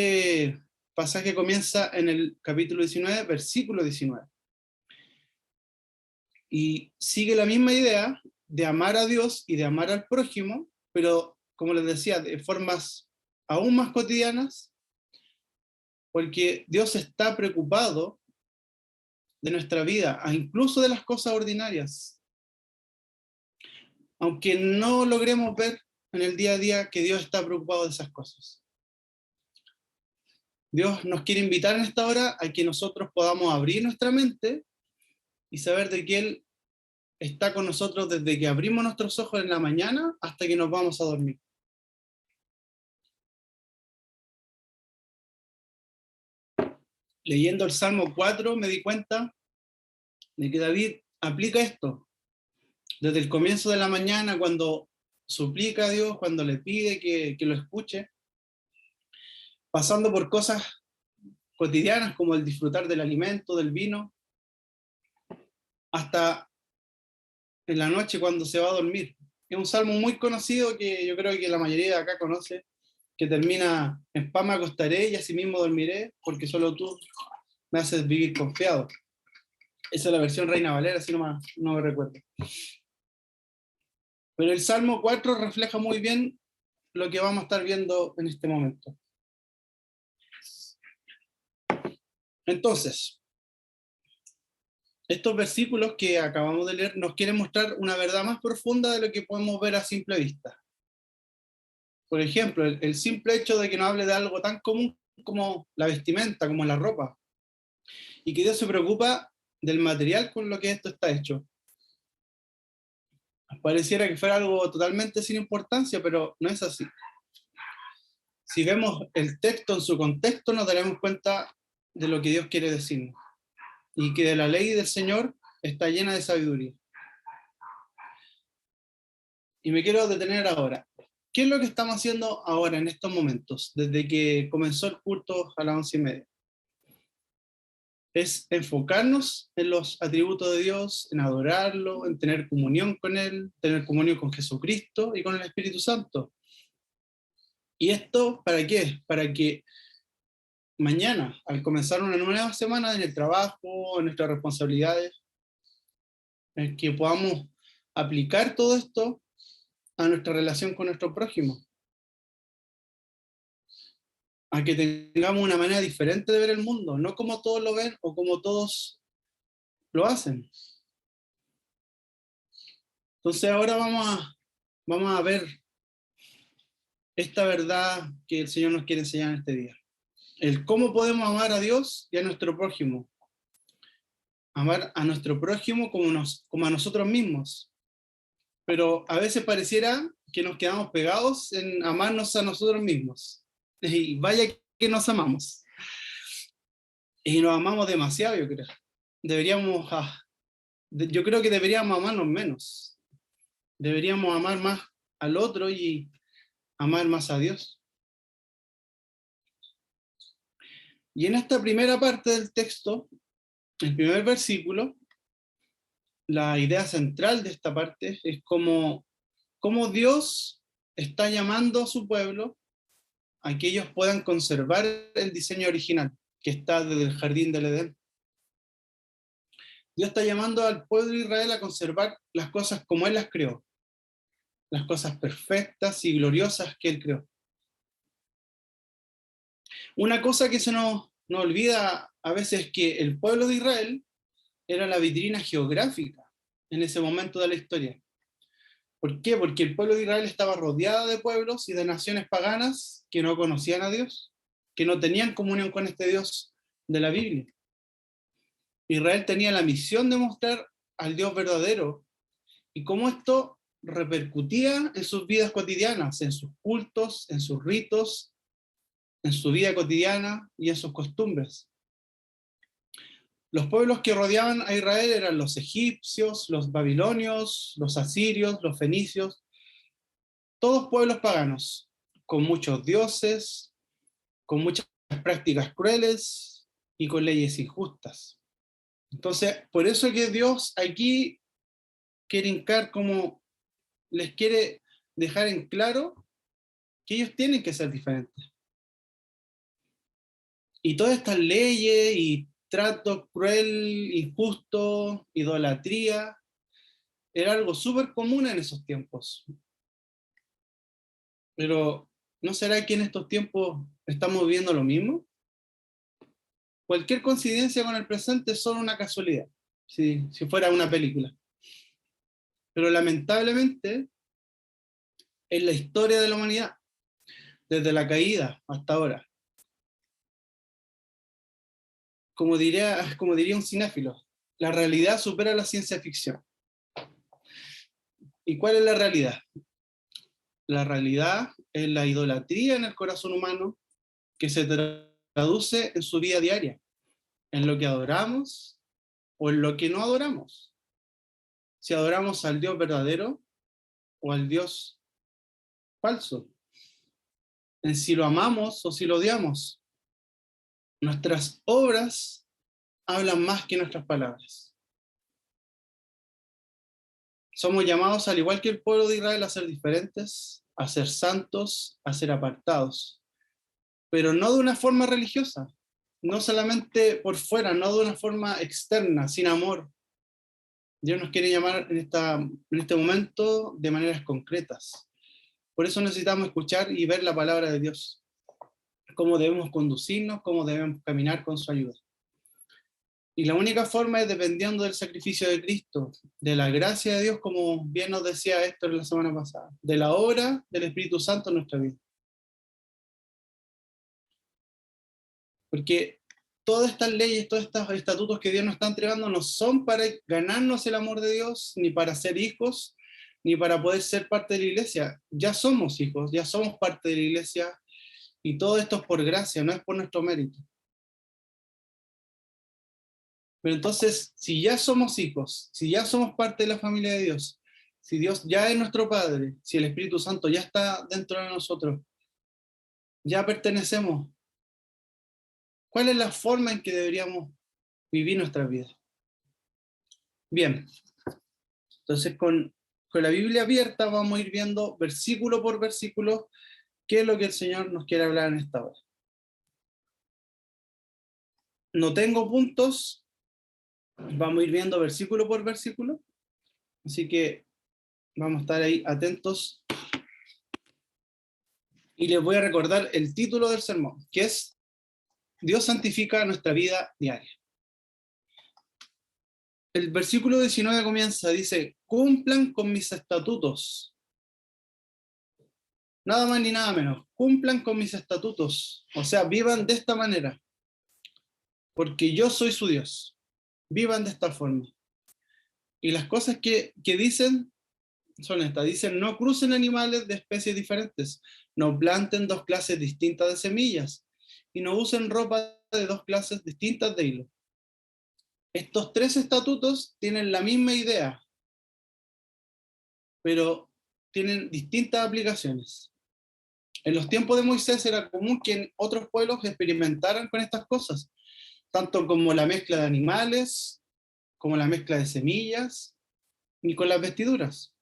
Este pasaje comienza en el capítulo 19, versículo 19. Y sigue la misma idea de amar a Dios y de amar al prójimo, pero como les decía, de formas aún más cotidianas, porque Dios está preocupado de nuestra vida, incluso de las cosas ordinarias. Aunque no logremos ver en el día a día que Dios está preocupado de esas cosas. Dios nos quiere invitar en esta hora a que nosotros podamos abrir nuestra mente y saber de que Él está con nosotros desde que abrimos nuestros ojos en la mañana hasta que nos vamos a dormir. Leyendo el Salmo 4 me di cuenta de que David aplica esto. Desde el comienzo de la mañana, cuando suplica a Dios, cuando le pide que lo escuche, pasando por cosas cotidianas como el disfrutar del alimento, del vino, hasta en la noche cuando se va a dormir. Es un salmo muy conocido que yo creo que la mayoría de acá conoce, que termina: en paz me acostaré y asimismo dormiré, porque solo tú me haces vivir confiado. Esa es la versión Reina Valera, si no me recuerdo. Pero el Salmo 4 refleja muy bien lo que vamos a estar viendo en este momento. Entonces, estos versículos que acabamos de leer nos quieren mostrar una verdad más profunda de lo que podemos ver a simple vista. Por ejemplo, el simple hecho de que nos hable de algo tan común como la vestimenta, como la ropa, y que Dios se preocupa del material con lo que esto está hecho. Pareciera que fuera algo totalmente sin importancia, pero no es así. Si vemos el texto en su contexto, nos daremos cuenta de lo que Dios quiere decirnos, y que de la ley del Señor está llena de sabiduría. Y me quiero detener ahora. ¿Qué es lo que estamos haciendo ahora, en estos momentos, desde que comenzó el culto a las 11:30? Es enfocarnos en los atributos de Dios, en adorarlo, en tener comunión con Él, tener comunión con Jesucristo y con el Espíritu Santo. ¿Y esto para qué? Para que mañana, al comenzar una nueva semana en el trabajo, en nuestras responsabilidades, en que podamos aplicar todo esto a nuestra relación con nuestro prójimo. A que tengamos una manera diferente de ver el mundo, no como todos lo ven o como todos lo hacen. Entonces ahora vamos a ver esta verdad que el Señor nos quiere enseñar en este día. El cómo podemos amar a Dios y a nuestro prójimo. Amar a nuestro prójimo como a nosotros mismos. Pero a veces pareciera que nos quedamos pegados en amarnos a nosotros mismos. Y vaya que nos amamos. Y nos amamos demasiado, yo creo. Yo creo que deberíamos amarnos menos. Deberíamos amar más al otro y amar más a Dios. Y en esta primera parte del texto, el primer versículo, la idea central de esta parte es cómo Dios está llamando a su pueblo a que ellos puedan conservar el diseño original que está desde el jardín del Edén. Dios está llamando al pueblo de Israel a conservar las cosas como Él las creó, las cosas perfectas y gloriosas que Él creó. Una cosa que se nos olvida a veces es que el pueblo de Israel era la vitrina geográfica en ese momento de la historia. ¿Por qué? Porque el pueblo de Israel estaba rodeado de pueblos y de naciones paganas que no conocían a Dios, que no tenían comunión con este Dios de la Biblia. Israel tenía la misión de mostrar al Dios verdadero y cómo esto repercutía en sus vidas cotidianas, en sus cultos, en sus ritos, en su vida cotidiana y en sus costumbres. Los pueblos que rodeaban a Israel eran los egipcios, los babilonios, los asirios, los fenicios, todos pueblos paganos, con muchos dioses, con muchas prácticas crueles y con leyes injustas. Entonces, por eso que Dios aquí quiere hincar, como les quiere dejar en claro que ellos tienen que ser diferentes. Y todas estas leyes y trato cruel, injusto, idolatría, era algo súper común en esos tiempos. Pero, ¿no será que en estos tiempos estamos viviendo lo mismo? Cualquier coincidencia con el presente es solo una casualidad, si fuera una película. Pero lamentablemente, en la historia de la humanidad, desde la caída hasta ahora, como diría un cinéfilo, la realidad supera la ciencia ficción. ¿Y cuál es la realidad? La realidad es la idolatría en el corazón humano que se traduce en su vida diaria, en lo que adoramos o en lo que no adoramos. Si adoramos al Dios verdadero o al Dios falso, en si lo amamos o si lo odiamos. Nuestras obras hablan más que nuestras palabras. Somos llamados, al igual que el pueblo de Israel, a ser diferentes, a ser santos, a ser apartados, pero no de una forma religiosa, no solamente por fuera, no de una forma externa, sin amor. Dios nos quiere llamar en este momento de maneras concretas. Por eso necesitamos escuchar y ver la palabra de Dios, cómo debemos conducirnos, cómo debemos caminar con su ayuda. Y la única forma es dependiendo del sacrificio de Cristo, de la gracia de Dios, como bien nos decía Héctor la semana pasada, de la obra del Espíritu Santo en nuestra vida. Porque todas estas leyes, todos estos estatutos que Dios nos está entregando no son para ganarnos el amor de Dios, ni para ser hijos, ni para poder ser parte de la iglesia. Ya somos hijos, ya somos parte de la iglesia, y todo esto es por gracia, no es por nuestro mérito. Pero entonces, si ya somos hijos, si ya somos parte de la familia de Dios, si Dios ya es nuestro Padre, si el Espíritu Santo ya está dentro de nosotros, ya pertenecemos, ¿cuál es la forma en que deberíamos vivir nuestra vida? Bien, entonces con la Biblia abierta vamos a ir viendo versículo por versículo qué es lo que el Señor nos quiere hablar en esta hora. No tengo puntos, vamos a ir viendo versículo por versículo, así que vamos a estar ahí atentos. Y les voy a recordar el título del sermón, que es Dios santifica nuestra vida diaria. El versículo 19 comienza, dice, cumplan con mis estatutos. Nada más ni nada menos, cumplan con mis estatutos. O sea, vivan de esta manera, porque yo soy su Dios. Vivan de esta forma. Y las cosas que dicen son estas. Dicen, no crucen animales de especies diferentes, no planten dos clases distintas de semillas, y no usen ropa de dos clases distintas de hilo. Estos tres estatutos tienen la misma idea, pero tienen distintas aplicaciones. En los tiempos de Moisés era común que en otros pueblos experimentaran con estas cosas, tanto como la mezcla de animales, como la mezcla de semillas, y con las vestiduras.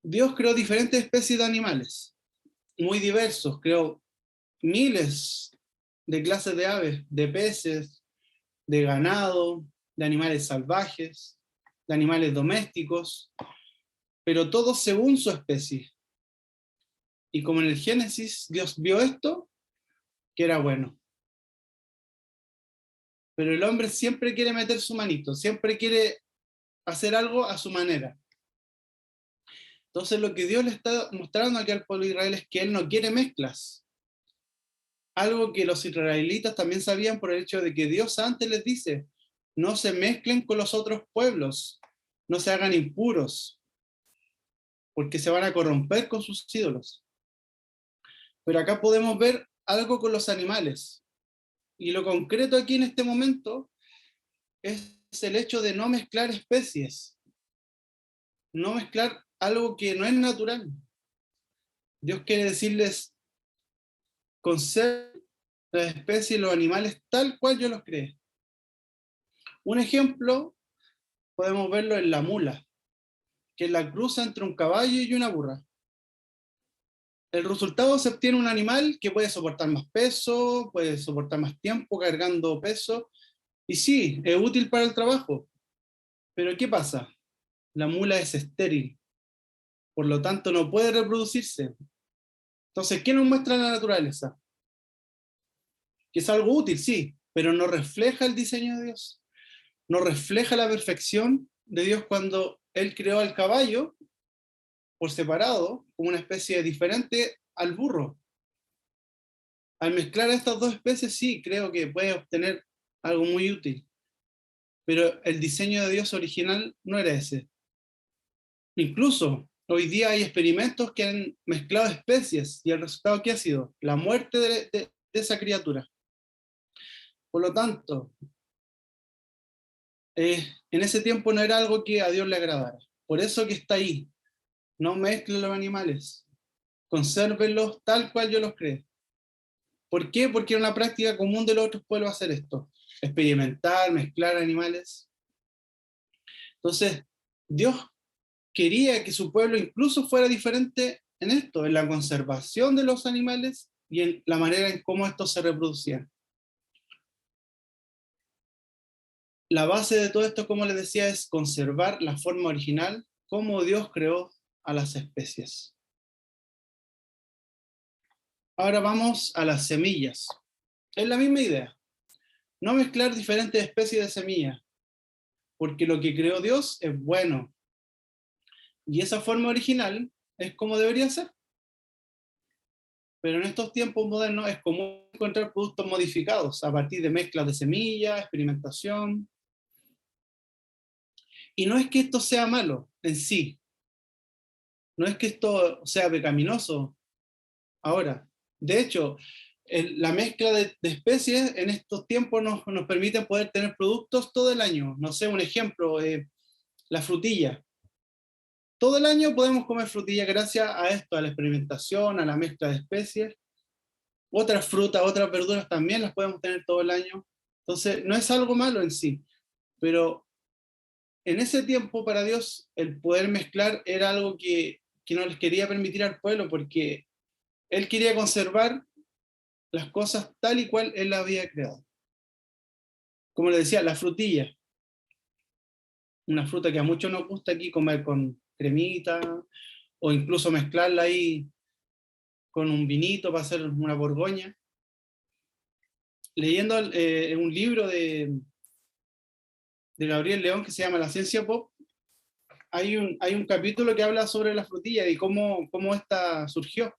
Dios creó diferentes especies de animales, muy diversos, creó miles de clases de aves, de peces, de ganado, de animales salvajes, de animales domésticos, pero todos según su especie. Y como en el Génesis Dios vio esto, que era bueno. Pero el hombre siempre quiere meter su manito, siempre quiere hacer algo a su manera. Entonces lo que Dios le está mostrando aquí al pueblo de Israel es que Él no quiere mezclas. Algo que los israelitas también sabían por el hecho de que Dios antes les dice, no se mezclen con los otros pueblos, no se hagan impuros, porque se van a corromper con sus ídolos. Pero acá podemos ver algo con los animales. Y lo concreto aquí en este momento es el hecho de no mezclar especies, no mezclar algo que no es natural. Dios quiere decirles, conserven las especies y los animales tal cual yo los creé. Un ejemplo podemos verlo en la mula, que es la cruza entre un caballo y una burra. el resultado se obtiene un animal que puede soportar más peso, puede soportar más tiempo cargando peso, y sí, es útil para el trabajo. Pero ¿qué pasa? La mula es estéril, por lo tanto no puede reproducirse. Entonces, ¿qué nos muestra la naturaleza? Que es algo útil, sí, pero no refleja el diseño de Dios. No refleja la perfección de Dios cuando Él creó al caballo por separado, como una especie diferente al burro. Al mezclar estas dos especies, sí, creo que puede obtener algo muy útil. Pero el diseño de Dios original no era ese. Incluso hoy día hay experimentos que han mezclado especies y el resultado ¿qué ha sido? La muerte de esa criatura. Por lo tanto, en ese tiempo no era algo que a Dios le agradara. Por eso que está ahí. No mezclen los animales. Consérvenlos tal cual yo los creé. ¿Por qué? Porque era una práctica común de los otros pueblos hacer esto. Experimentar, mezclar animales. Entonces, Dios quería que su pueblo incluso fuera diferente en esto, en la conservación de los animales y en la manera en cómo estos se reproducían. La base de todo esto, como les decía, es conservar la forma original, como Dios creó a las especies. Ahora vamos a las semillas. Es la misma idea. No mezclar diferentes especies de semillas, porque lo que creó Dios es bueno. Y esa forma original es como debería ser. Pero en estos tiempos modernos es común encontrar productos modificados a partir de mezclas de semillas, experimentación. Y no es que esto sea malo en sí, no es que esto sea pecaminoso ahora. De hecho, la mezcla de especies en estos tiempos nos permite poder tener productos todo el año. No sé, un ejemplo, la frutilla. Todo el año podemos comer frutilla gracias a esto, a la experimentación, a la mezcla de especies. Otras frutas, otras verduras también las podemos tener todo el año. Entonces, no es algo malo en sí, pero en ese tiempo para Dios el poder mezclar era algo que no les quería permitir al pueblo porque Él quería conservar las cosas tal y cual Él las había creado. Como les decía, la frutilla, una fruta que a muchos nos gusta aquí comer con cremita o incluso mezclarla ahí con un vinito para hacer una borgoña. Leyendo un libro de Gabriel León que se llama La Ciencia Pop, hay un capítulo que habla sobre la frutilla y cómo esta surgió.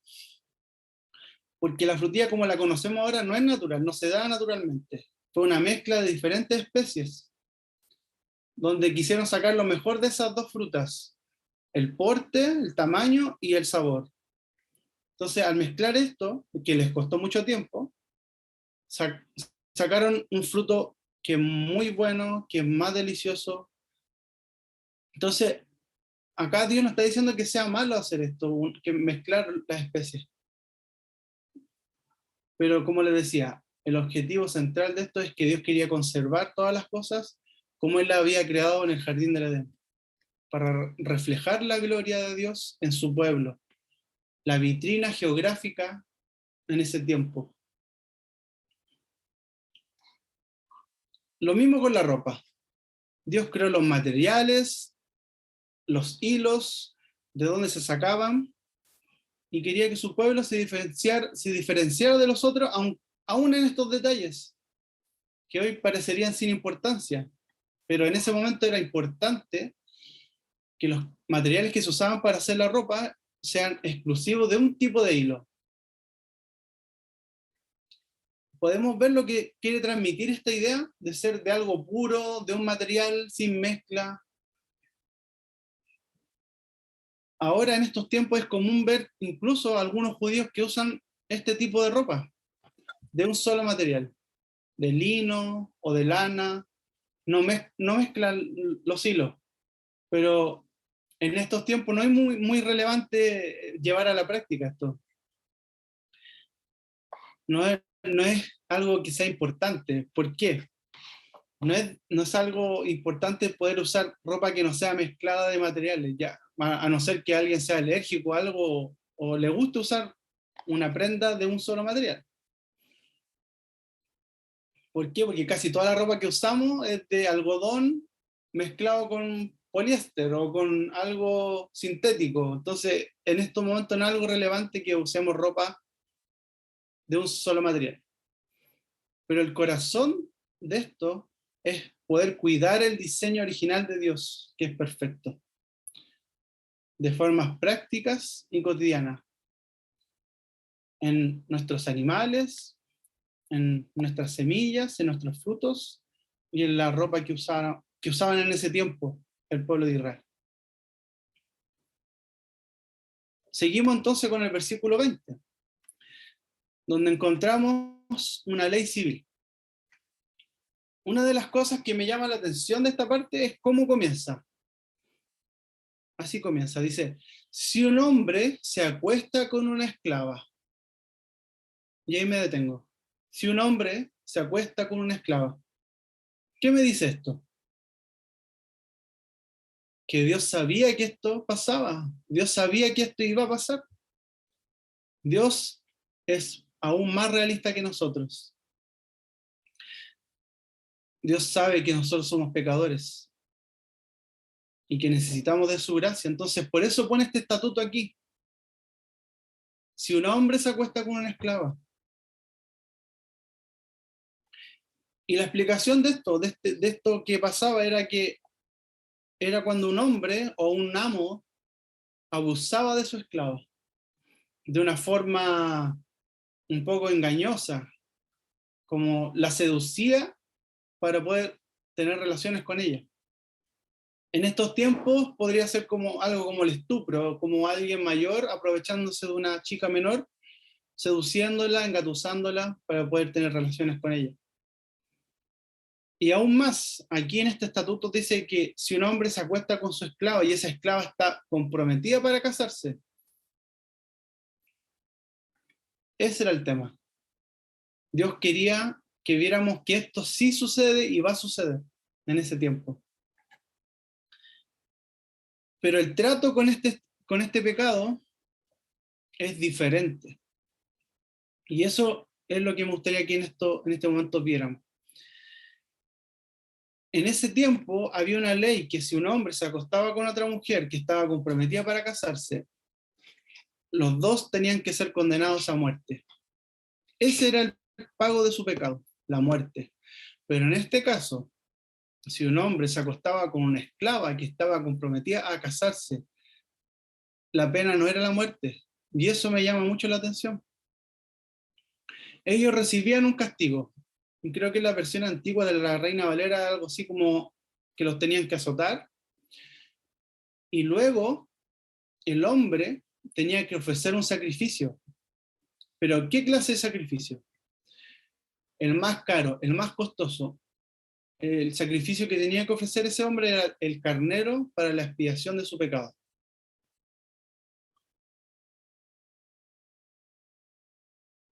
Porque la frutilla como la conocemos ahora no es natural, no se da naturalmente. Fue una mezcla de diferentes especies, donde quisieron sacar lo mejor de esas dos frutas, el porte, el tamaño y el sabor. Entonces, al mezclar esto, que les costó mucho tiempo, sacaron un fruto que es muy bueno, que es más delicioso. Entonces, acá Dios no está diciendo que sea malo hacer esto, que mezclar las especies. Pero como les decía, el objetivo central de esto es que Dios quería conservar todas las cosas como Él las había creado en el jardín del Edén, para reflejar la gloria de Dios en su pueblo, la vitrina geográfica en ese tiempo. Lo mismo con la ropa. Dios creó los materiales, los hilos, de dónde se sacaban, y quería que su pueblo se diferenciara de los otros, aún en estos detalles, que hoy parecerían sin importancia, pero en ese momento era importante que los materiales que se usaban para hacer la ropa sean exclusivos de un tipo de hilo. Podemos ver lo que quiere transmitir esta idea de ser de algo puro, de un material sin mezcla. Ahora en estos tiempos es común ver incluso algunos judíos que usan este tipo de ropa, de un solo material, de lino o de lana, no mezclan los hilos, pero en estos tiempos no es muy relevante llevar a la práctica esto. No es algo que sea importante. ¿Por qué? No es algo importante poder usar ropa que no sea mezclada de materiales, ya, a no ser que alguien sea alérgico a algo o le guste usar una prenda de un solo material. ¿Por qué? Porque casi toda la ropa que usamos es de algodón mezclado con poliéster o con algo sintético. Entonces, en estos momentos no es algo relevante que usemos ropa de un solo material. Pero el corazón de esto es poder cuidar el diseño original de Dios, que es perfecto, de formas prácticas y cotidianas, en nuestros animales, en nuestras semillas, en nuestros frutos y en la ropa que usaban en ese tiempo el pueblo de Israel. Seguimos entonces con el versículo 20, donde encontramos una ley civil. Una de las cosas que me llama la atención de esta parte es cómo comienza. Así comienza, dice, si un hombre se acuesta con una esclava, y ahí me detengo, si un hombre se acuesta con una esclava, ¿qué me dice esto? Que Dios sabía que esto pasaba, Dios sabía que esto iba a pasar. Dios es aún más realista que nosotros. Dios sabe que nosotros somos pecadores y que necesitamos de su gracia. Entonces, por eso pone este estatuto aquí. Si un hombre se acuesta con una esclava. Y la explicación de esto que pasaba era que era cuando un hombre o un amo abusaba de su esclava de una forma un poco engañosa, como la seducía para poder tener relaciones con ella. En estos tiempos podría ser como algo como el estupro, como alguien mayor aprovechándose de una chica menor, seduciéndola, engatusándola para poder tener relaciones con ella. Y aún más, aquí en este estatuto dice que si un hombre se acuesta con su esclava y esa esclava está comprometida para casarse, ese era el tema. Dios quería que viéramos que esto sí sucede y va a suceder en ese tiempo. Pero el trato con este pecado es diferente. Y eso es lo que me gustaría que en este momento viéramos. En ese tiempo había una ley que si un hombre se acostaba con otra mujer que estaba comprometida para casarse, los dos tenían que ser condenados a muerte. Ese era el pago de su pecado, la muerte. Pero en este caso, si un hombre se acostaba con una esclava que estaba comprometida a casarse, la pena no era la muerte. Y eso me llama mucho la atención. Ellos recibían un castigo. Y creo que la versión antigua de la Reina Valera era algo así como que los tenían que azotar. Y luego el hombre tenía que ofrecer un sacrificio. Pero ¿qué clase de sacrificio? El más caro, el más costoso. El sacrificio que tenía que ofrecer ese hombre era el carnero para la expiación de su pecado.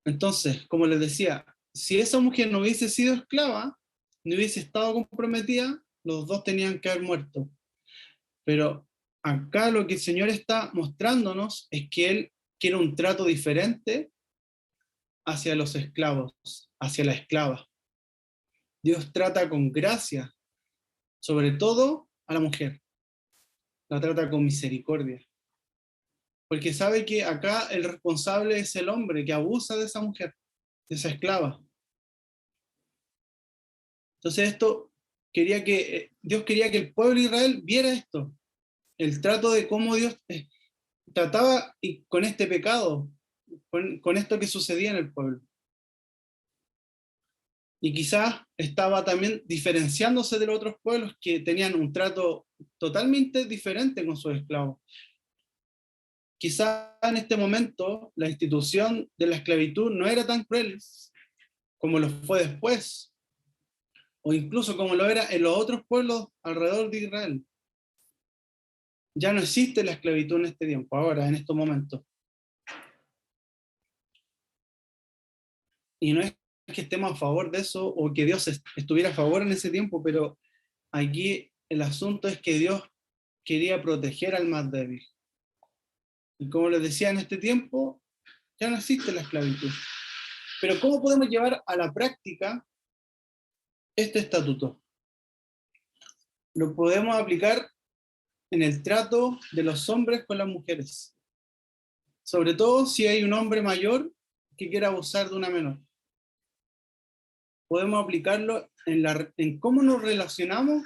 Entonces, como les decía, si esa mujer no hubiese sido esclava, no hubiese estado comprometida, los dos tenían que haber muerto. Pero acá lo que el Señor está mostrándonos es que Él quiere un trato diferente hacia los esclavos, hacia la esclava. Dios trata con gracia, sobre todo a la mujer. La trata con misericordia. Porque sabe que acá el responsable es el hombre que abusa de esa mujer, de esa esclava. Entonces Dios quería que el pueblo de Israel viera esto, el trato de cómo Dios trataba con este pecado, con esto que sucedía en el pueblo. Y quizás estaba también diferenciándose de los otros pueblos que tenían un trato totalmente diferente con sus esclavos. Quizás en este momento la institución de la esclavitud no era tan cruel como lo fue después, o incluso como lo era en los otros pueblos alrededor de Israel. Ya no existe la esclavitud en este tiempo, ahora, en estos momentos. Y no es que estemos a favor de eso o que Dios estuviera a favor en ese tiempo, pero aquí el asunto es que Dios quería proteger al más débil. Y como les decía, en este tiempo Ya no existe la esclavitud. Pero ¿cómo podemos llevar a la práctica este estatuto? Lo podemos aplicar en el trato de los hombres con las mujeres. Sobre todo si hay un hombre mayor que quiera abusar de una menor. Podemos aplicarlo en cómo nos relacionamos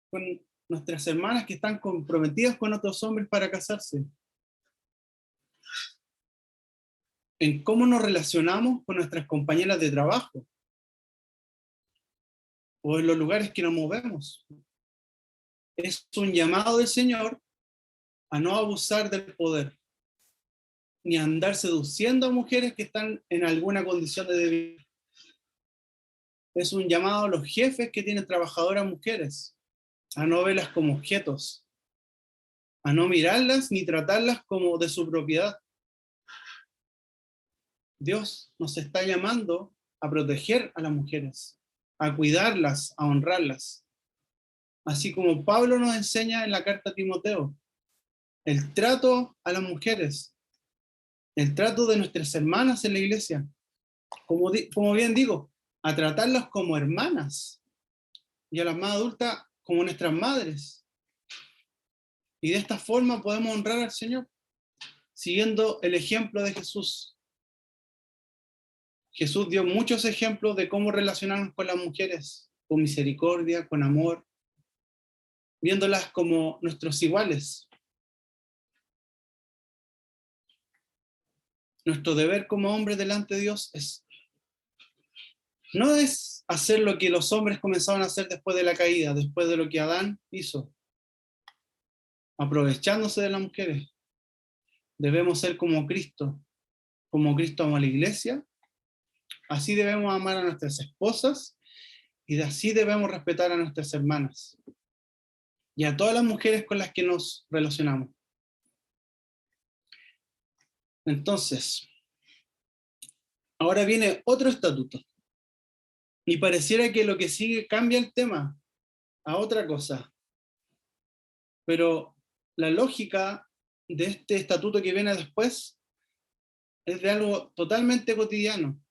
con nuestras hermanas que están comprometidas con otros hombres para casarse. En cómo nos relacionamos con nuestras compañeras de trabajo. O en los lugares que nos movemos. Es un llamado del Señor a no abusar del poder, ni a andar seduciendo a mujeres que están en alguna condición de debilidad. Es un llamado a los jefes que tienen trabajadoras mujeres, a no verlas como objetos, a no mirarlas ni tratarlas como de su propiedad. Dios nos está llamando a proteger a las mujeres, a cuidarlas, a honrarlas. Así como Pablo nos enseña en la carta a Timoteo, el trato a las mujeres, el trato de nuestras hermanas en la iglesia, como bien digo, a tratarlas como hermanas y a las más adultas como nuestras madres. Y de esta forma podemos honrar al Señor, siguiendo el ejemplo de Jesús. Jesús dio muchos ejemplos de cómo relacionarnos con las mujeres, con misericordia, con amor, viéndolas como nuestros iguales. Nuestro deber como hombres delante de Dios no es hacer lo que los hombres comenzaron a hacer después de la caída, después de lo que Adán hizo, aprovechándose de las mujeres. Debemos ser como Cristo amó a la iglesia, así debemos amar a nuestras esposas y así debemos respetar a nuestras hermanas y a todas las mujeres con las que nos relacionamos. Entonces, ahora viene otro estatuto. Y pareciera que lo que sigue cambia el tema a otra cosa. Pero la lógica de este estatuto que viene después es de algo totalmente cotidiano.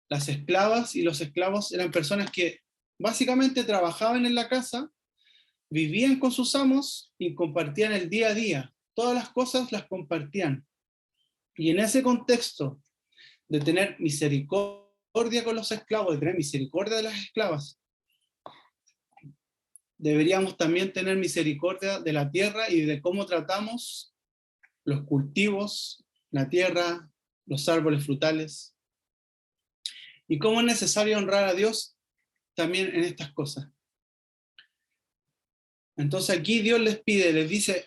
Las esclavas y los esclavos eran personas que básicamente trabajaban en la casa, vivían con sus amos y compartían el día a día. Todas las cosas las compartían. Y en ese contexto de tener misericordia con los esclavos, de tener misericordia de las esclavas, deberíamos también tener misericordia de la tierra y de cómo tratamos los cultivos, la tierra, los árboles frutales, y cómo es necesario honrar a Dios también en estas cosas. Entonces aquí Dios les dice,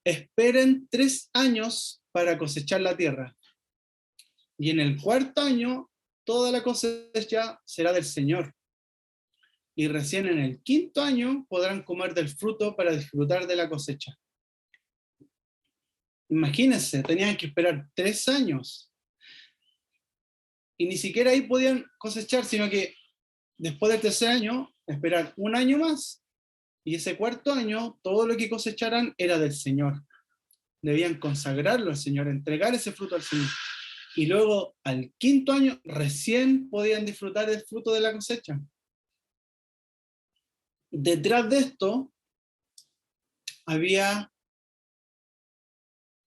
esperen 3 años para cosechar la tierra, y en el 4.º año toda la cosecha será del Señor. Y recién en el 5.º año podrán comer del fruto para disfrutar de la cosecha. Imagínense, tenían que esperar 3 años. Y ni siquiera ahí podían cosechar, sino que después del 3.er año, esperar 1 año más. Y ese 4.º año, todo lo que cosecharan era del Señor. Debían consagrarlo al Señor, entregar ese fruto al Señor. Y luego, al 5.º año, recién podían disfrutar del fruto de la cosecha. Detrás de esto, había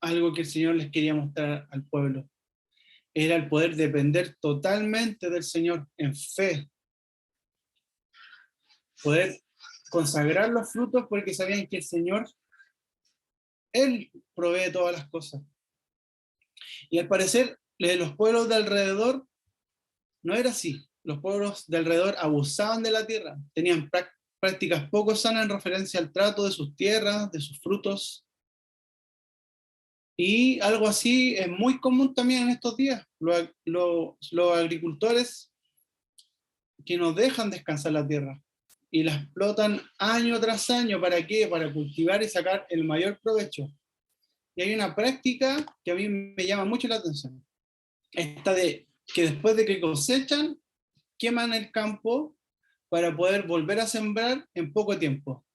algo que el Señor les quería mostrar al pueblo. Era el poder depender totalmente del Señor en fe. Poder consagrar los frutos porque sabían que el Señor, Él provee todas las cosas. Y al parecer, los pueblos de alrededor no era así. Los pueblos de alrededor abusaban de la tierra, tenían prácticas poco sanas en referencia al trato de sus tierras, de sus frutos. Y algo así es muy común también en estos días. Los agricultores que no dejan descansar la tierra y la explotan año tras año. ¿Para qué? Para cultivar y sacar el mayor provecho. Y hay una práctica que a mí me llama mucho la atención. Esta de que después de que cosechan, queman el campo para poder volver a sembrar en poco tiempo.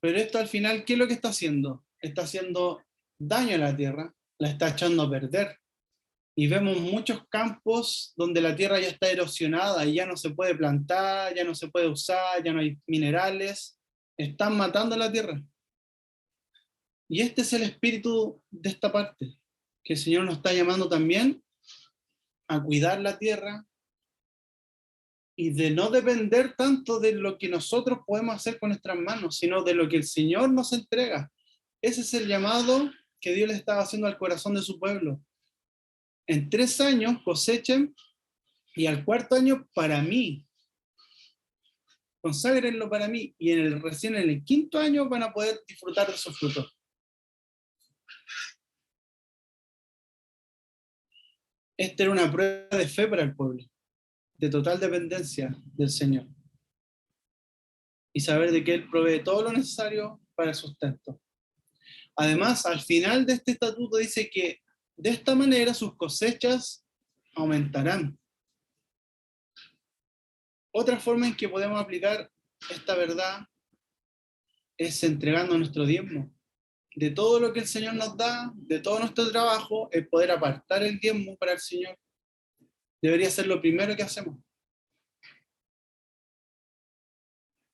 Pero esto al final, ¿qué es lo que está haciendo? Está haciendo daño a la tierra, la está echando a perder. Y vemos muchos campos donde la tierra ya está erosionada y ya no se puede plantar, ya no se puede usar, ya no hay minerales. Están matando la tierra. Y este es el espíritu de esta parte, que el Señor nos está llamando también a cuidar la tierra y de no depender tanto de lo que nosotros podemos hacer con nuestras manos, sino de lo que el Señor nos entrega. Ese es el llamado que Dios le estaba haciendo al corazón de su pueblo. En 3 años cosechen y al 4.º año para mí. Conságrenlo para mí y recién en el 5.º año van a poder disfrutar de sus frutos. Esta era una prueba de fe para el pueblo, de total dependencia del Señor. Y saber de que Él provee todo lo necesario para el sustento. Además, al final de este estatuto dice que de esta manera sus cosechas aumentarán. Otra forma en que podemos aplicar esta verdad es entregando nuestro diezmo. De todo lo que el Señor nos da, de todo nuestro trabajo, el poder apartar el diezmo para el Señor debería ser lo primero que hacemos.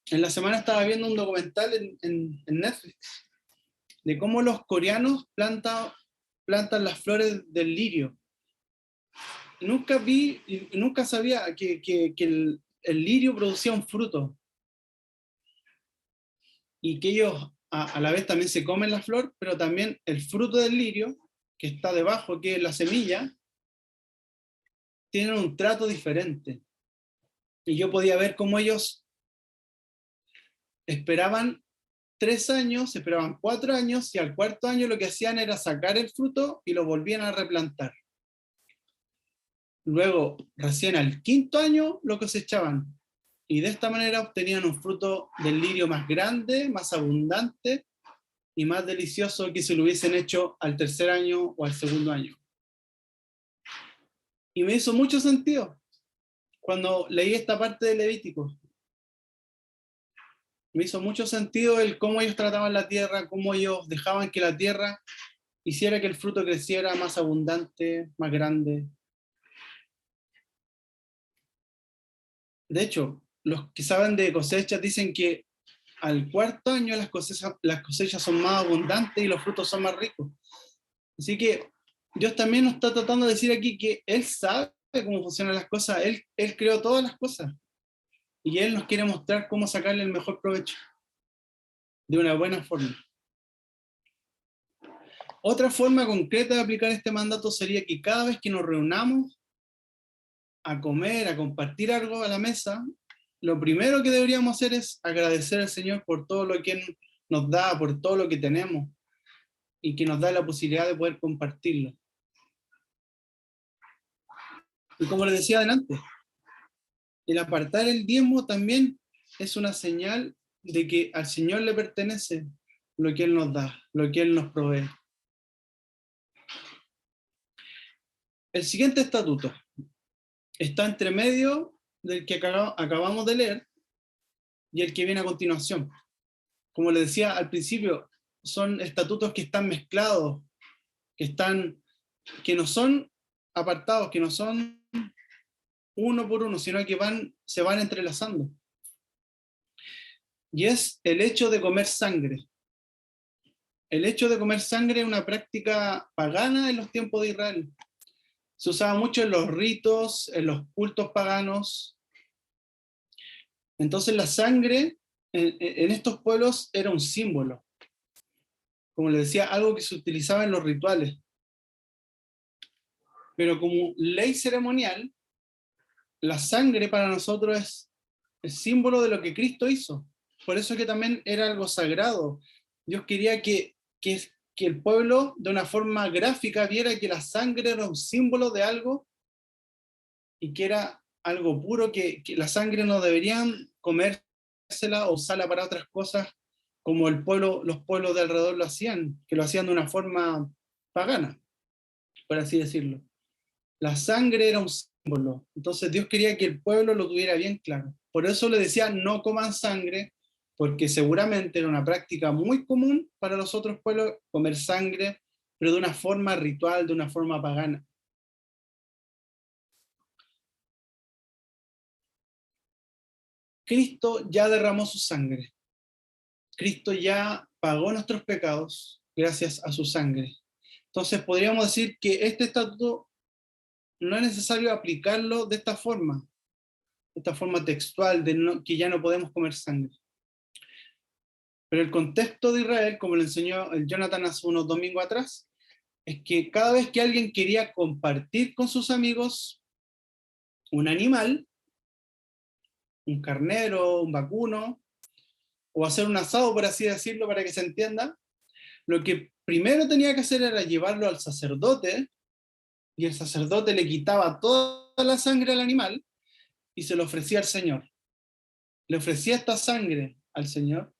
En la semana estaba viendo un documental en Netflix de cómo los coreanos plantan las flores del lirio. Nunca sabía que el lirio producía un fruto y que ellos a la vez también se comen la flor, pero también el fruto del lirio, que está debajo, que es la semilla, tienen un trato diferente. Y yo podía ver cómo ellos esperaban 3 años, esperaban 4 años, y al 4.º año lo que hacían era sacar el fruto y lo volvían a replantar. Luego, recién al 5.º año lo cosechaban. Y de esta manera obtenían un fruto del lirio más grande, más abundante y más delicioso que si lo hubiesen hecho al 3.er año o al 2.º año. Y me hizo mucho sentido cuando leí esta parte de Levítico. Me hizo mucho sentido el cómo ellos trataban la tierra, cómo ellos dejaban que la tierra hiciera que el fruto creciera más abundante, más grande. De hecho, los que saben de cosechas dicen que al 4.º año las cosechas son más abundantes y los frutos son más ricos. Así que Dios también nos está tratando de decir aquí que Él sabe cómo funcionan las cosas, Él creó todas las cosas. Y Él nos quiere mostrar cómo sacarle el mejor provecho, de una buena forma. Otra forma concreta de aplicar este mandato sería que cada vez que nos reunamos a comer, a compartir algo a la mesa, lo primero que deberíamos hacer es agradecer al Señor por todo lo que Él nos da, por todo lo que tenemos, y que nos da la posibilidad de poder compartirlo. Y como les decía adelante, el apartar el diezmo también es una señal de que al Señor le pertenece lo que Él nos da, lo que Él nos provee. El siguiente estatuto está entre medio del que acabamos de leer y el que viene a continuación. Como les decía al principio, son estatutos que están mezclados, que no son apartados, que no son uno por uno, sino que se van entrelazando. Y es el hecho de comer sangre. El hecho de comer sangre es una práctica pagana en los tiempos de Israel. Se usaba mucho en los ritos, en los cultos paganos. Entonces la sangre en estos pueblos era un símbolo. Como les decía, algo que se utilizaba en los rituales. Pero como ley ceremonial, la sangre para nosotros es el símbolo de lo que Cristo hizo. Por eso es que también era algo sagrado. Dios quería que el pueblo, de una forma gráfica, viera que la sangre era un símbolo de algo y que era algo puro, que la sangre no deberían comérsela o usarla para otras cosas como los pueblos de alrededor lo hacían, que lo hacían de una forma pagana, por así decirlo. La sangre era un símbolo, entonces Dios quería que el pueblo lo tuviera bien claro. Por eso le decía, no coman sangre, porque seguramente era una práctica muy común para los otros pueblos comer sangre pero de una forma ritual, de una forma pagana. Cristo ya derramó su sangre. Cristo ya pagó nuestros pecados gracias a su sangre. Entonces podríamos decir que este estatuto no es necesario aplicarlo de esta forma textual, que ya no podemos comer sangre. Pero el contexto de Israel, como le enseñó el Jonathan hace unos domingos atrás, es que cada vez que alguien quería compartir con sus amigos un animal, un carnero, un vacuno, o hacer un asado, por así decirlo, para que se entienda, lo que primero tenía que hacer era llevarlo al sacerdote, y el sacerdote le quitaba toda la sangre al animal y se lo ofrecía al Señor. Le ofrecía esta sangre al Señor,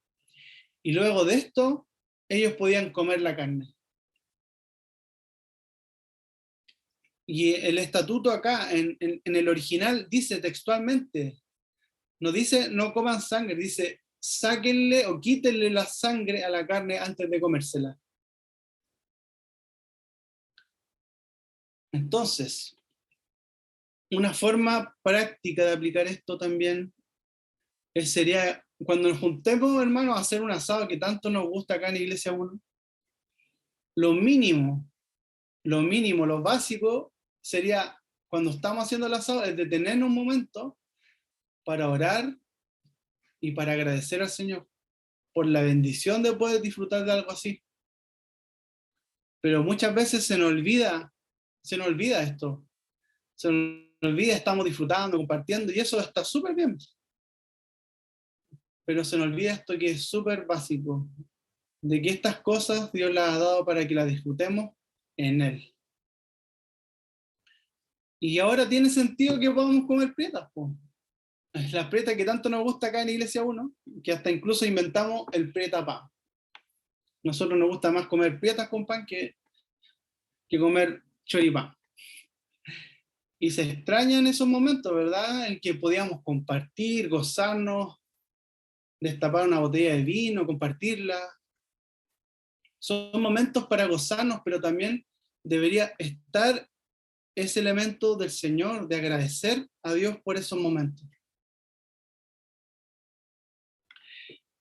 y luego de esto, ellos podían comer la carne. Y el estatuto acá, en el original, dice textualmente, no dice no coman sangre, dice sáquenle o quítenle la sangre a la carne antes de comérsela. Entonces, una forma práctica de aplicar esto también sería cuando nos juntemos, hermanos, a hacer un asado que tanto nos gusta acá en Iglesia 1, lo mínimo, lo básico sería cuando estamos haciendo el asado es detenernos un momento para orar y para agradecer al Señor por la bendición de poder disfrutar de algo así. Pero muchas veces se nos olvida esto. Se nos olvida, estamos disfrutando, compartiendo, y eso está súper bien. Pero se nos olvida esto que es súper básico, de que estas cosas Dios las ha dado para que las disfrutemos en Él. Y ahora tiene sentido que podamos comer prietas, po. Es la prieta que tanto nos gusta acá en Iglesia 1, que hasta incluso inventamos el prieta pan. Nosotros nos gusta más comer prietas con pan que comer choripán. Y se extrañan esos momentos, ¿verdad? En que podíamos compartir, gozarnos, destapar una botella de vino, compartirla. Son momentos para gozarnos, pero también debería estar ese elemento del Señor, de agradecer a Dios por esos momentos.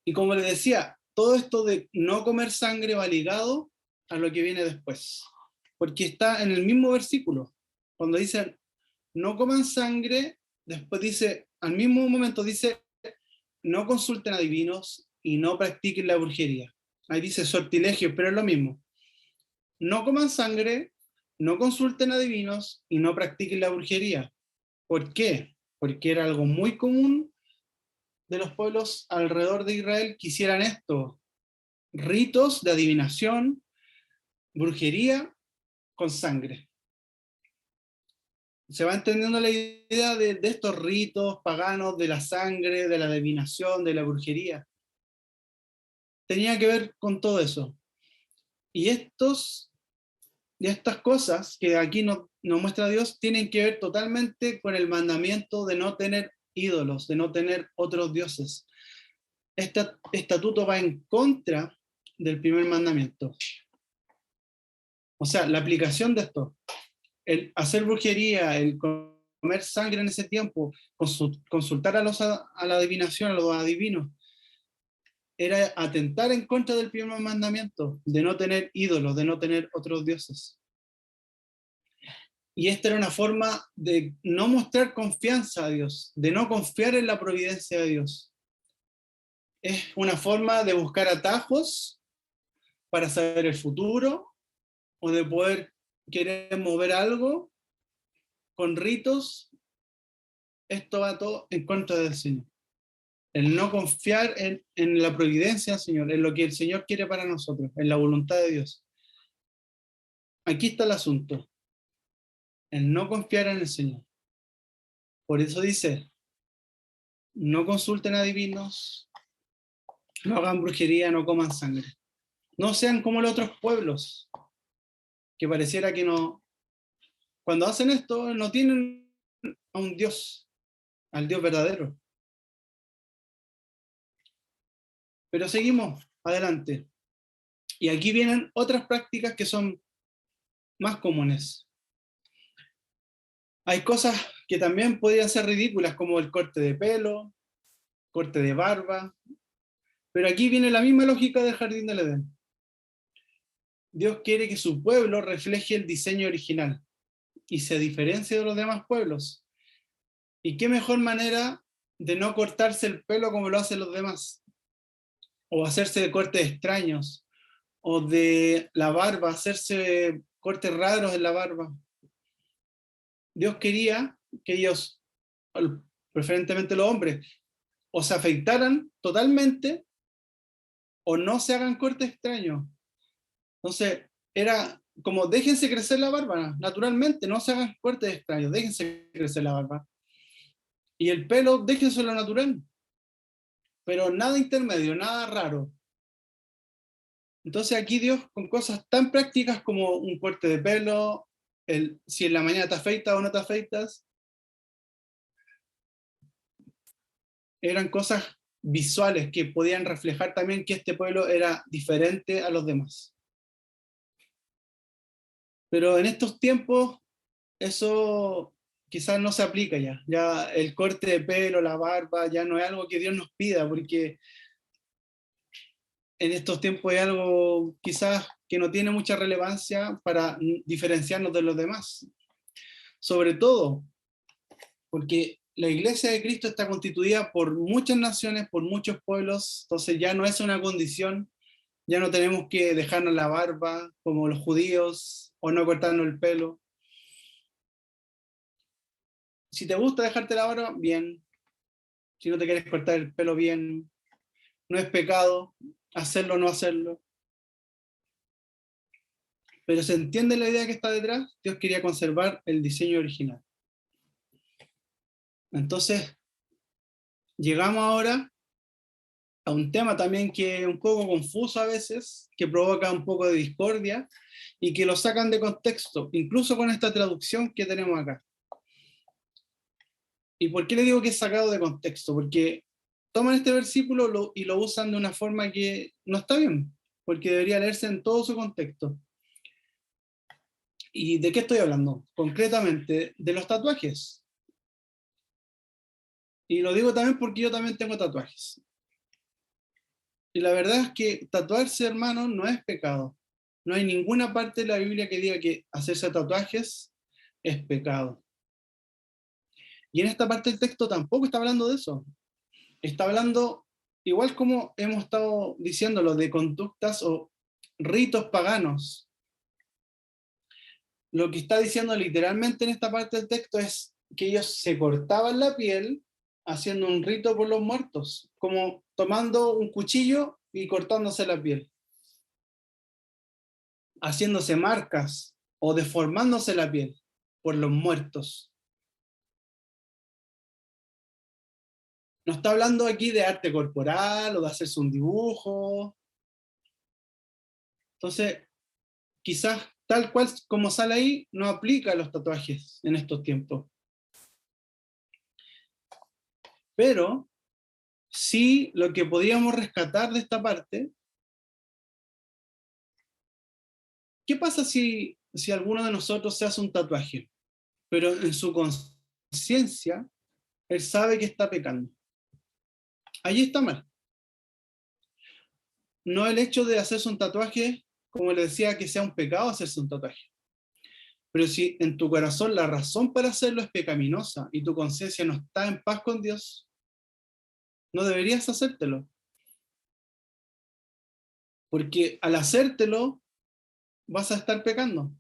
Y como les decía, todo esto de no comer sangre va ligado a lo que viene después, porque está en el mismo versículo. Cuando dice no coman sangre, después dice, al mismo momento dice, no consulten adivinos y no practiquen la brujería. Ahí dice sortilegio, pero es lo mismo. No coman sangre, no consulten adivinos y no practiquen la brujería. ¿Por qué? Porque era algo muy común de los pueblos alrededor de Israel que hicieran esto. Ritos de adivinación, brujería con sangre. Se va entendiendo la idea de estos ritos paganos, de la sangre, de la adivinación, de la brujería. Tenía que ver con todo eso. Y estas cosas que aquí nos muestra Dios tienen que ver totalmente con el mandamiento de no tener ídolos, de no tener otros dioses. Este estatuto va en contra del primer mandamiento. O sea, la aplicación de esto, el hacer brujería, el comer sangre en ese tiempo, consultar a la adivinación, a los adivinos, era atentar en contra del primer mandamiento, de no tener ídolos, de no tener otros dioses. Y esta era una forma de no mostrar confianza a Dios, de no confiar en la providencia de Dios. Es una forma de buscar atajos para saber el futuro o de poder querer mover algo con ritos. Esto va todo en contra del Señor. El no confiar en la providencia del Señor, en lo que el Señor quiere para nosotros, en la voluntad de Dios. Aquí está el asunto. El no confiar en el Señor. Por eso dice, no consulten adivinos, no hagan brujería, no coman sangre. No sean como los otros pueblos, que pareciera que no, cuando hacen esto, no tienen a un Dios, al Dios verdadero. Pero seguimos adelante. Y aquí vienen otras prácticas que son más comunes. Hay cosas que también podrían ser ridículas, como el corte de pelo, corte de barba, pero aquí viene la misma lógica del jardín del Edén. Dios quiere que su pueblo refleje el diseño original y se diferencie de los demás pueblos. ¿Y qué mejor manera de no cortarse el pelo como lo hacen los demás? O hacerse cortes extraños, o de la barba, hacerse cortes raros en la barba. Dios quería que ellos, preferentemente los hombres, o se afeitaran totalmente o no se hagan cortes extraños. Entonces, era como déjense crecer la barba, naturalmente, no se hagan cortes extraños, déjense crecer la barba. Y el pelo, déjense lo natural, pero nada intermedio, nada raro. Entonces aquí Dios, con cosas tan prácticas como un corte de pelo, si en la mañana te afeitas o no te afeitas, eran cosas visuales que podían reflejar también que este pueblo era diferente a los demás. Pero en estos tiempos eso quizás no se aplica ya. Ya el corte de pelo, la barba, ya no es algo que Dios nos pida, porque en estos tiempos es algo quizás que no tiene mucha relevancia para diferenciarnos de los demás. Sobre todo porque la iglesia de Cristo está constituida por muchas naciones, por muchos pueblos, entonces ya no es una condición, ya no tenemos que dejarnos la barba como los judíos o no cortarnos el pelo. Si te gusta dejarte la barba, bien. Si no te quieres cortar el pelo, bien. No es pecado hacerlo o no hacerlo. Pero se entiende la idea que está detrás. Dios quería conservar el diseño original. Entonces, llegamos ahora a un tema también que es un poco confuso a veces, que provoca un poco de discordia y que lo sacan de contexto, incluso con esta traducción que tenemos acá. ¿Y por qué le digo que es sacado de contexto? Porque toman este versículo y lo usan de una forma que no está bien, porque debería leerse en todo su contexto. ¿Y de qué estoy hablando? Concretamente, de los tatuajes. Y lo digo también porque yo también tengo tatuajes. Y la verdad es que tatuarse, hermano, no es pecado. No hay ninguna parte de la Biblia que diga que hacerse tatuajes es pecado. Y en esta parte del texto tampoco está hablando de eso. Está hablando, igual como hemos estado diciéndolo, de conductas o ritos paganos. Lo que está diciendo literalmente en esta parte del texto es que ellos se cortaban la piel haciendo un rito por los muertos, como tomando un cuchillo y cortándose la piel, haciéndose marcas o deformándose la piel por los muertos. No está hablando aquí de arte corporal o de hacerse un dibujo. Entonces, quizás tal cual como sale ahí, no aplica a los tatuajes en estos tiempos. Pero sí, lo que podríamos rescatar de esta parte, ¿qué pasa si alguno de nosotros se hace un tatuaje, pero en su conciencia él sabe que está pecando? Ahí está mal. No el hecho de hacerse un tatuaje, como le decía, que sea un pecado hacerse un tatuaje. Pero si en tu corazón la razón para hacerlo es pecaminosa y tu conciencia no está en paz con Dios, no deberías hacértelo. Porque al hacértelo vas a estar pecando.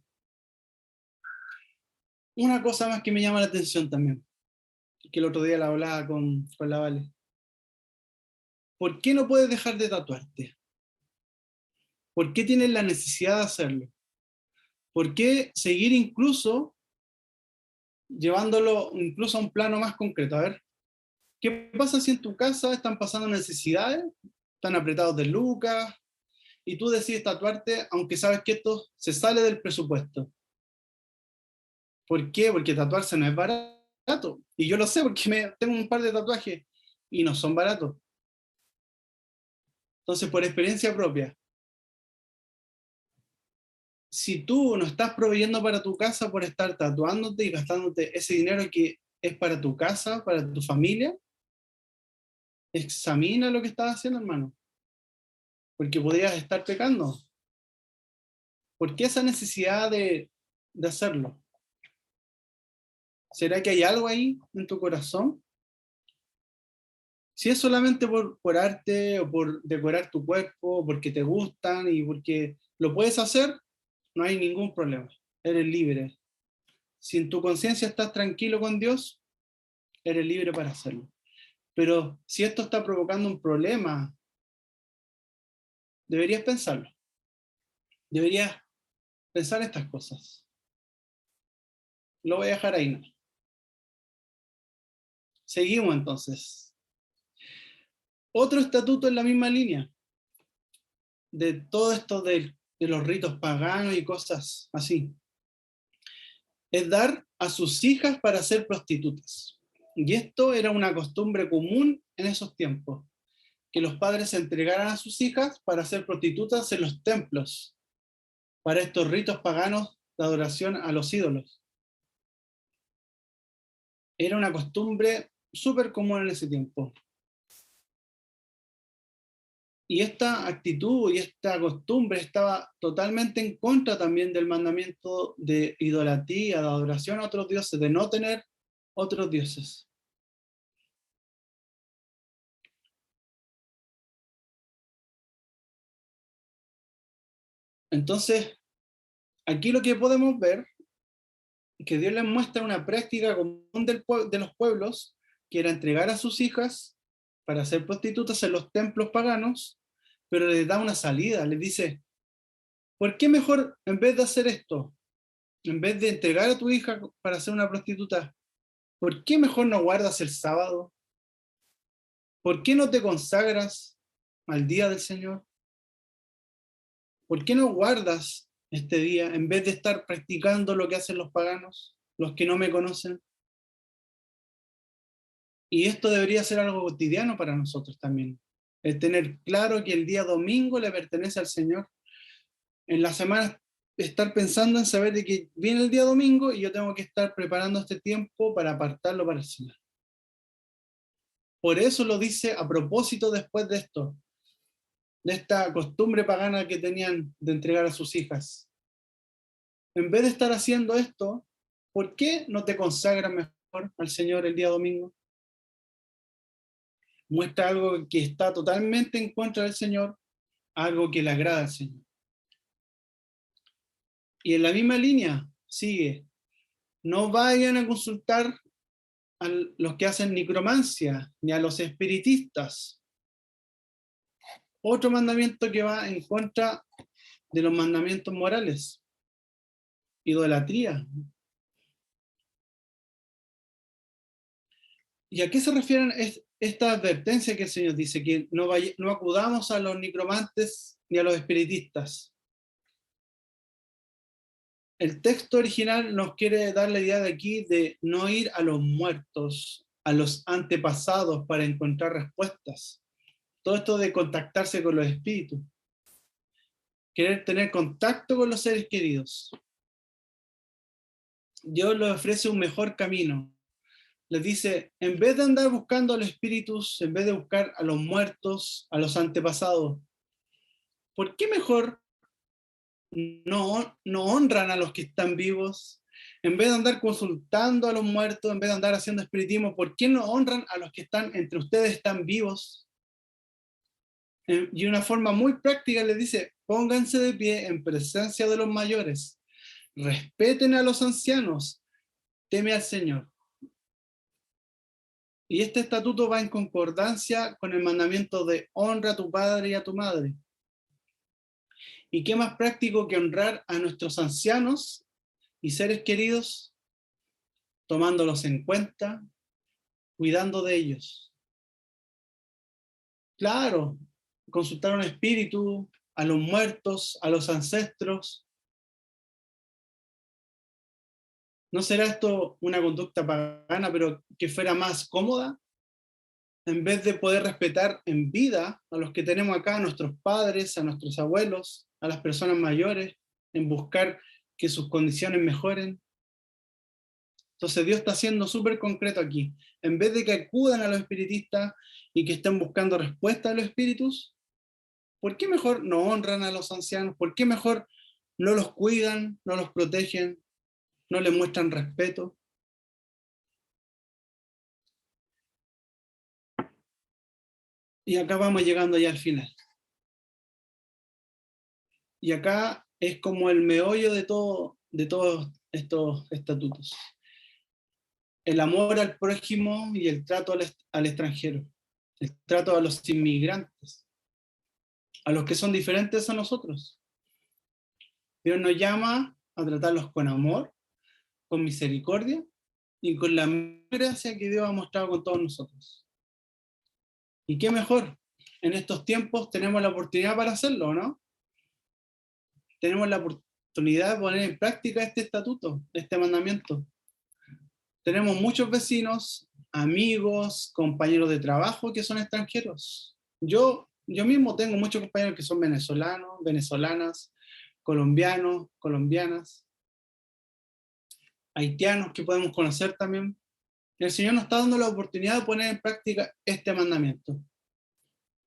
Una cosa más que me llama la atención también, que el otro día la hablaba con la Vale. ¿Por qué no puedes dejar de tatuarte? ¿Por qué tienes la necesidad de hacerlo? ¿Por qué seguir incluso llevándolo incluso a un plano más concreto? A ver, ¿qué pasa si en tu casa están pasando necesidades? Están apretados de lucas y tú decides tatuarte aunque sabes que esto se sale del presupuesto. ¿Por qué? Porque tatuarse no es barato. Y yo lo sé porque tengo un par de tatuajes y no son baratos. Entonces, por experiencia propia, si tú no estás proveyendo para tu casa por estar tatuándote y gastándote ese dinero que es para tu casa, para tu familia, examina lo que estás haciendo, hermano, porque podrías estar pecando. ¿Por qué esa necesidad de hacerlo? ¿Será que hay algo ahí en tu corazón? Si es solamente por arte o por decorar tu cuerpo, porque te gustan y porque lo puedes hacer, no hay ningún problema. Eres libre. Si en tu conciencia estás tranquilo con Dios, eres libre para hacerlo. Pero si esto está provocando un problema, deberías pensarlo. Deberías pensar estas cosas. Lo voy a dejar ahí, ¿no? Seguimos entonces. Otro estatuto en la misma línea de todo esto de los ritos paganos y cosas así. Es dar a sus hijas para ser prostitutas. Y esto era una costumbre común en esos tiempos, que los padres entregaran a sus hijas para ser prostitutas en los templos, para estos ritos paganos de adoración a los ídolos. Era una costumbre súper común en ese tiempo. Y esta actitud y esta costumbre estaba totalmente en contra también del mandamiento de idolatría, de adoración a otros dioses, de no tener otros dioses. Entonces, aquí lo que podemos ver es que Dios les muestra una práctica común de los pueblos, que era entregar a sus hijas para ser prostitutas en los templos paganos, pero les da una salida, les dice, ¿por qué mejor, en vez de hacer esto, en vez de entregar a tu hija para ser una prostituta, ¿por qué mejor no guardas el sábado? ¿Por qué no te consagras al día del Señor? ¿Por qué no guardas este día en vez de estar practicando lo que hacen los paganos, los que no me conocen? Y esto debería ser algo cotidiano para nosotros también. El tener claro que el día domingo le pertenece al Señor. En la semana estar pensando en saber de que viene el día domingo y yo tengo que estar preparando este tiempo para apartarlo para el Señor. Por eso lo dice a propósito después de esto, de esta costumbre pagana que tenían de entregar a sus hijas. En vez de estar haciendo esto, ¿por qué no te consagras mejor al Señor el día domingo? Muestra algo que está totalmente en contra del Señor, algo que le agrada al Señor. Y en la misma línea sigue, no vayan a consultar a los que hacen necromancia, ni a los espiritistas. Otro mandamiento que va en contra de los mandamientos morales. Idolatría. ¿Y a qué se refieren esta advertencia que el Señor dice? Que no acudamos a los necromantes ni a los espiritistas. El texto original nos quiere dar la idea de aquí de no ir a los muertos, a los antepasados para encontrar respuestas. Todo esto de contactarse con los espíritus. Querer tener contacto con los seres queridos. Dios les ofrece un mejor camino. Les dice, en vez de andar buscando a los espíritus, en vez de buscar a los muertos, a los antepasados, ¿por qué mejor no honran a los que están vivos? En vez de andar consultando a los muertos, en vez de andar haciendo espiritismo, ¿por qué no honran a los que están entre ustedes, están vivos? Y una forma muy práctica les dice, pónganse de pie en presencia de los mayores, respeten a los ancianos, teme al Señor. Y este estatuto va en concordancia con el mandamiento de honra a tu padre y a tu madre. ¿Y qué más práctico que honrar a nuestros ancianos y seres queridos, tomándolos en cuenta, cuidando de ellos? Claro, consultar a un espíritu, a los muertos, a los ancestros. ¿No será esto una conducta pagana, pero que fuera más cómoda? En vez de poder respetar en vida a los que tenemos acá, a nuestros padres, a nuestros abuelos, a las personas mayores, en buscar que sus condiciones mejoren. Entonces Dios está siendo súper concreto aquí. En vez de que acudan a los espiritistas y que estén buscando respuesta a los espíritus, ¿por qué mejor no honran a los ancianos? ¿Por qué mejor no los cuidan, no los protegen, no les muestran respeto? Y acá vamos llegando ya al final. Y acá es como el meollo de todos estos estatutos. El amor al prójimo y el trato al extranjero. El trato a los inmigrantes, a los que son diferentes a nosotros. Dios nos llama a tratarlos con amor, con misericordia y con la gracia que Dios ha mostrado con todos nosotros. ¿Y qué mejor? En estos tiempos tenemos la oportunidad para hacerlo, ¿no? Tenemos la oportunidad de poner en práctica este estatuto, este mandamiento. Tenemos muchos vecinos, amigos, compañeros de trabajo que son extranjeros. Yo mismo tengo muchos compañeros que son venezolanos, venezolanas, colombianos, colombianas, haitianos que podemos conocer también. El Señor nos está dando la oportunidad de poner en práctica este mandamiento,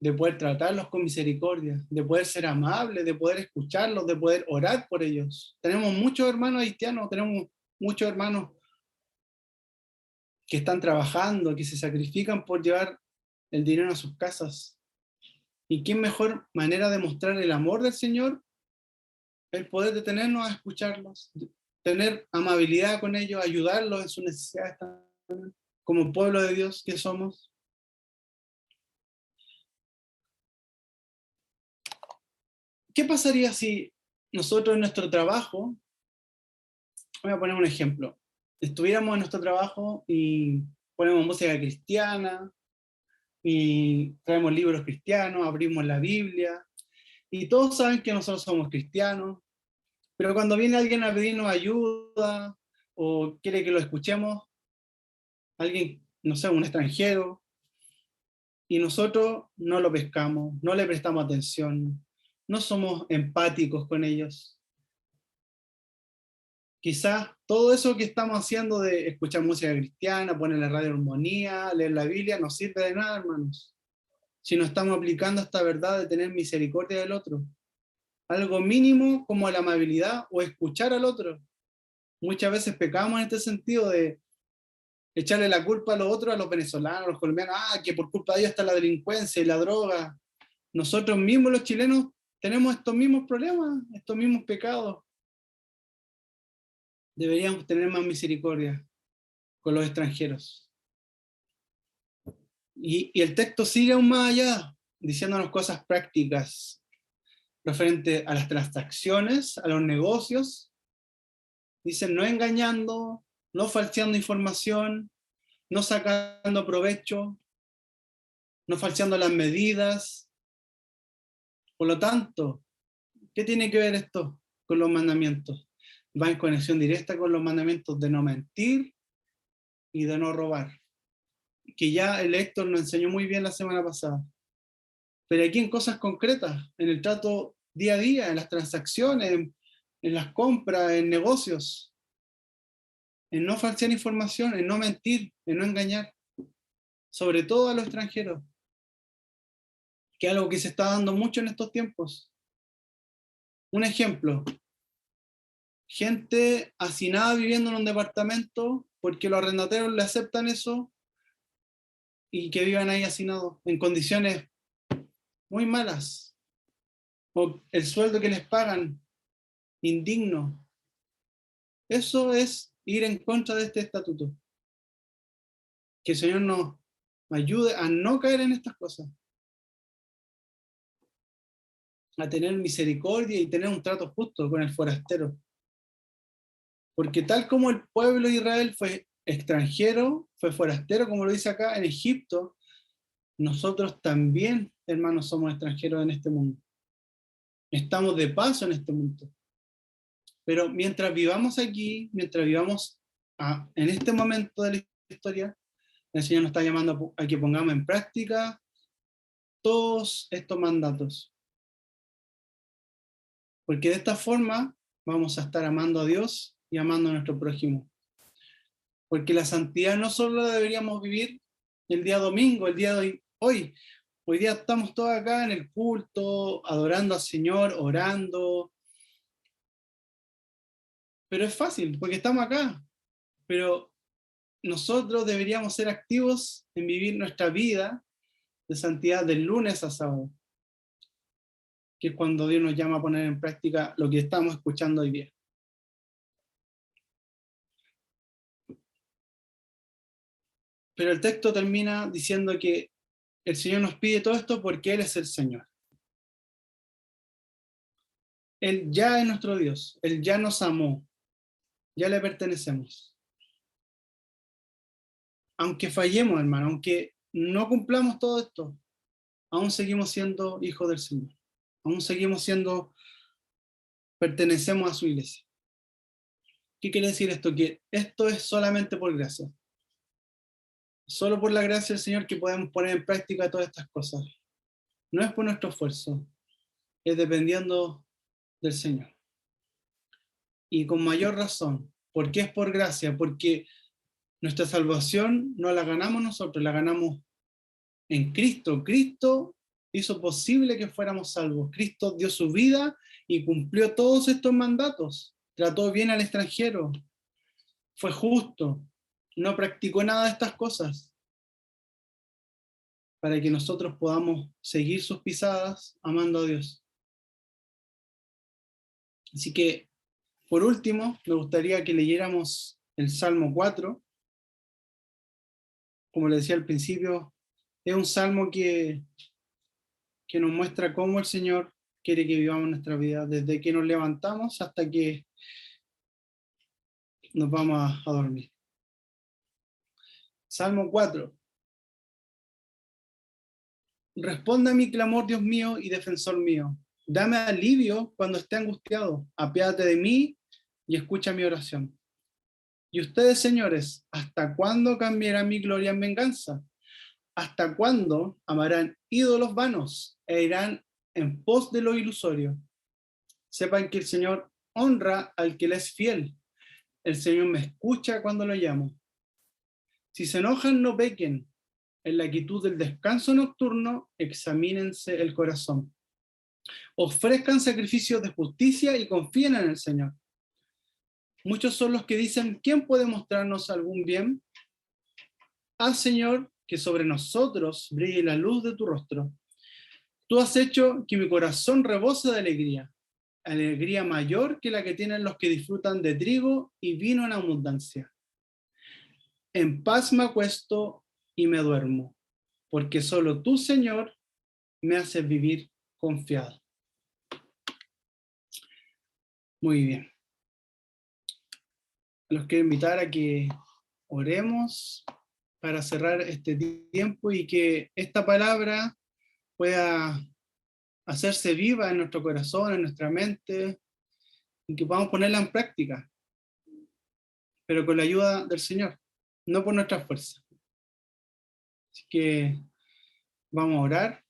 de poder tratarlos con misericordia, de poder ser amables, de poder escucharlos, de poder orar por ellos. Tenemos muchos hermanos haitianos, tenemos muchos hermanos que están trabajando, que se sacrifican por llevar el dinero a sus casas. ¿Y qué mejor manera de mostrar el amor del Señor? El poder detenernos a escucharlos, tener amabilidad con ellos, ayudarlos en sus necesidades también, como pueblo de Dios que somos. ¿Qué pasaría si nosotros en nuestro trabajo, voy a poner un ejemplo, estuviéramos en nuestro trabajo y ponemos música cristiana, y traemos libros cristianos, abrimos la Biblia, y todos saben que nosotros somos cristianos, pero cuando viene alguien a pedirnos ayuda o quiere que lo escuchemos, alguien, no sé, un extranjero, y nosotros no lo pescamos, no le prestamos atención, no somos empáticos con ellos. Quizás todo eso que estamos haciendo de escuchar música cristiana, poner la radio armonía, leer la Biblia, no sirve de nada, hermanos, si no estamos aplicando esta verdad de tener misericordia del otro. Algo mínimo como la amabilidad o escuchar al otro. Muchas veces pecamos en este sentido de echarle la culpa a los otros, a los venezolanos, a los colombianos, que por culpa de ellos está la delincuencia y la droga. Nosotros mismos los chilenos tenemos estos mismos problemas, estos mismos pecados. Deberíamos tener más misericordia con los extranjeros. Y el texto sigue aún más allá, diciéndonos cosas prácticas referente a las transacciones, a los negocios. Dicen, no engañando, no falseando información, no sacando provecho, no falseando las medidas. Por lo tanto, ¿qué tiene que ver esto con los mandamientos? Va en conexión directa con los mandamientos de no mentir y de no robar, que ya el Héctor nos enseñó muy bien la semana pasada. Pero aquí en cosas concretas, en el trato día a día, en las transacciones, en las compras, en negocios, en no falsear información, en no mentir, en no engañar, sobre todo a los extranjeros, que es algo que se está dando mucho en estos tiempos. Un ejemplo, gente hacinada viviendo en un departamento porque los arrendatarios le aceptan eso y que vivan ahí hacinados en condiciones muy malas, o el sueldo que les pagan indigno. Eso es ir en contra de este estatuto. Que el Señor nos ayude a no caer en estas cosas, a tener misericordia y tener un trato justo con el forastero. Porque tal como el pueblo de Israel fue extranjero, fue forastero, como lo dice acá, en Egipto, nosotros también, hermanos, somos extranjeros en este mundo. Estamos de paso en este mundo. Pero mientras vivamos aquí, mientras vivamos en este momento de la historia, el Señor nos está llamando a que pongamos en práctica todos estos mandatos. Porque de esta forma vamos a estar amando a Dios y amando a nuestro prójimo. Porque la santidad no solo la deberíamos vivir el día domingo, el día de hoy. Hoy día estamos todos acá en el culto, adorando al Señor, orando. Pero es fácil, porque estamos acá. Pero nosotros deberíamos ser activos en vivir nuestra vida de santidad del lunes a sábado, que es cuando Dios nos llama a poner en práctica lo que estamos escuchando hoy día. Pero el texto termina diciendo que el Señor nos pide todo esto porque Él es el Señor. Él ya es nuestro Dios, Él ya nos amó, ya le pertenecemos. Aunque fallemos, hermano, aunque no cumplamos todo esto, aún seguimos siendo hijos del Señor. Aún seguimos siendo, pertenecemos a su iglesia. ¿Qué quiere decir esto? Que esto es solamente por gracia. Solo por la gracia del Señor que podemos poner en práctica todas estas cosas. No es por nuestro esfuerzo, es dependiendo del Señor. Y con mayor razón, ¿por qué es por gracia? Porque nuestra salvación no la ganamos nosotros, la ganamos en Cristo. Cristo hizo posible que fuéramos salvos. Cristo dio su vida y cumplió todos estos mandatos. Trató bien al extranjero, fue justo, no practicó nada de estas cosas para que nosotros podamos seguir sus pisadas amando a Dios. Así que, por último, me gustaría que leyéramos el Salmo 4. Como les decía al principio, es un salmo que nos muestra cómo el Señor quiere que vivamos nuestra vida, desde que nos levantamos hasta que nos vamos a dormir. Salmo 4. Responda a mi clamor, Dios mío y defensor mío. Dame alivio cuando esté angustiado. Apiádate de mí y escucha mi oración. Y ustedes, señores, ¿hasta cuándo cambiará mi gloria en venganza? ¿Hasta cuándo amarán ídolos vanos e irán en pos de lo ilusorio? Sepan que el Señor honra al que le es fiel. El Señor me escucha cuando lo llamo. Si se enojan, no pequen. En la quietud del descanso nocturno, examínense el corazón. Ofrezcan sacrificios de justicia y confíen en el Señor. Muchos son los que dicen, ¿quién puede mostrarnos algún bien? Haz, Señor, que sobre nosotros brille la luz de tu rostro. Tú has hecho que mi corazón rebose de alegría mayor que la que tienen los que disfrutan de trigo y vino en abundancia. En paz me acuesto y me duermo, porque solo tú, Señor, me haces vivir confiado. Muy bien. Los quiero invitar a que oremos para cerrar este tiempo y que esta palabra pueda hacerse viva en nuestro corazón, en nuestra mente, y que podamos ponerla en práctica, pero con la ayuda del Señor, no por nuestra fuerza. Así que vamos a orar,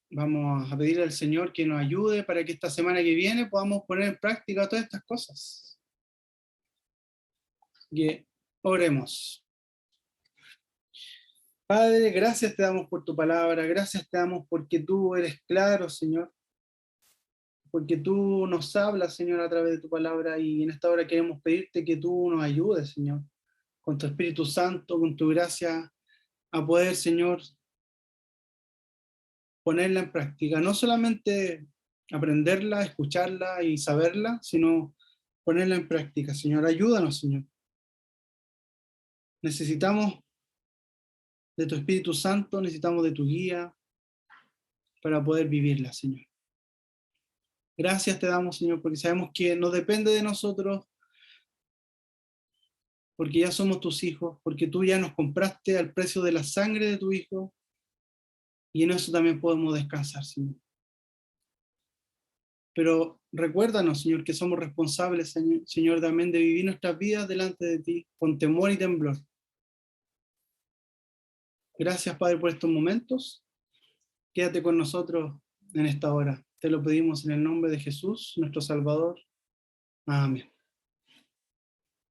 vamos a pedirle al Señor que nos ayude para que esta semana que viene podamos poner en práctica todas estas cosas. Que oremos. Padre, gracias te damos por tu palabra, gracias te damos porque tú eres claro, Señor, porque tú nos hablas, Señor, a través de tu palabra, y en esta hora queremos pedirte que tú nos ayudes, Señor, con tu Espíritu Santo, con tu gracia, a poder, Señor, ponerla en práctica, no solamente aprenderla, escucharla y saberla, sino ponerla en práctica. Señor, ayúdanos, Señor. Necesitamos de tu Espíritu Santo, necesitamos de tu guía para poder vivirla, Señor. Gracias te damos, Señor, porque sabemos que no depende de nosotros, porque ya somos tus hijos, porque tú ya nos compraste al precio de la sangre de tu Hijo, y en eso también podemos descansar, Señor. Pero recuérdanos, Señor, que somos responsables, Señor, también de vivir nuestras vidas delante de ti, con temor y temblor. Gracias, Padre, por estos momentos. Quédate con nosotros en esta hora. Te lo pedimos en el nombre de Jesús, nuestro Salvador. Amén.